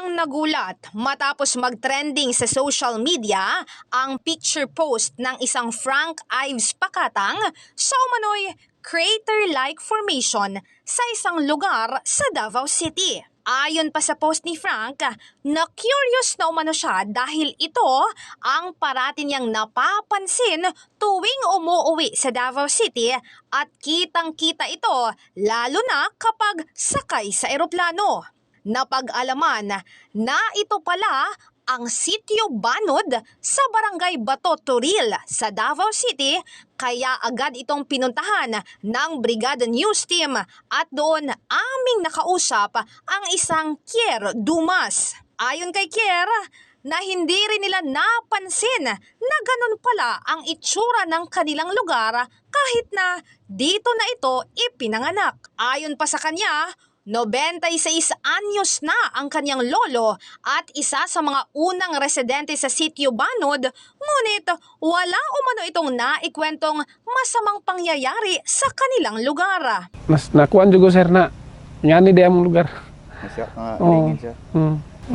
Biglang nagulat matapos mag-trending sa social media ang picture post ng isang Frank Ives Pakatang sa umano'y crater-like formation sa isang lugar sa Davao City. Ayon pa sa post ni Frank, na-curious na umano siya dahil ito ang parati niyang napapansin tuwing umuuwi sa Davao City at kitang-kita ito lalo na kapag sakay sa eroplano. Napag-alaman na ito pala ang Sitio Banod sa Barangay Bato Turil sa Davao City, kaya agad itong pinuntahan ng Brigada News Team at doon aming nakausap ang isang Kier Dumas. Ayon kay Kier, na hindi rin nila napansin na ganun pala ang itsura ng kanilang lugar kahit na dito na ito ipinanganak. Ayon pa sa kanya, 96 anyos na ang kanyang lolo at isa sa mga unang residente sa Sitio Banod, ngunit wala umano itong naikwentong masamang pangyayari sa kanilang lugar. Mas nakuan juga sir na ngani di among lugar. Masya lingin siya.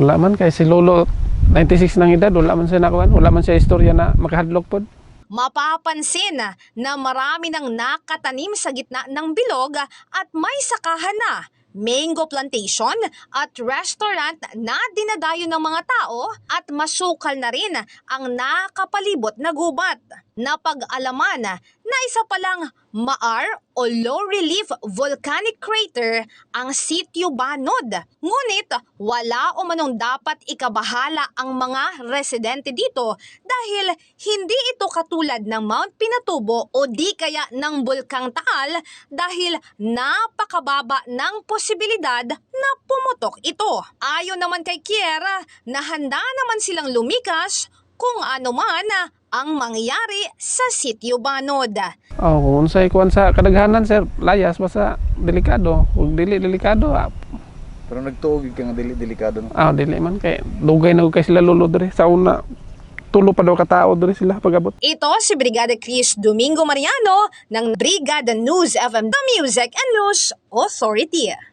Wala man kay si lolo 96 nang edad, wala man siya nakuan, wala man siya istorya na makahadlok pod. Mapapansin na marami nang nakatanim sa gitna ng bilog at may sakahan na, mango plantation at restaurant na dinadayo ng mga tao at masukal na rin ang nakapalibot na gubat. Napag-alaman na isa palang maar o low relief volcanic crater ang Sitio Banod. Ngunit wala umanong dapat ikabahala ang mga residente dito dahil hindi ito katulad ng Mount Pinatubo o di kaya ng Bulkang Taal dahil napakababa ng posibilidad na pumutok ito. Ayon naman kay Kiera na handa naman silang lumikas kung ano man ang mangyayari sa Sitio Banod. Kung unsay kuan sa kadaghanan sir, layas basta delikado, ug dili delikado. Pero nagtuog ka nga delikado no. Dili man kay dugay na kay sila lolo diri sa una. Tulo pa daw ka tao diri sila pagabot. Ito si Brigada Chris Domingo Mariano ng Brigada News FM, The Music and News Authority.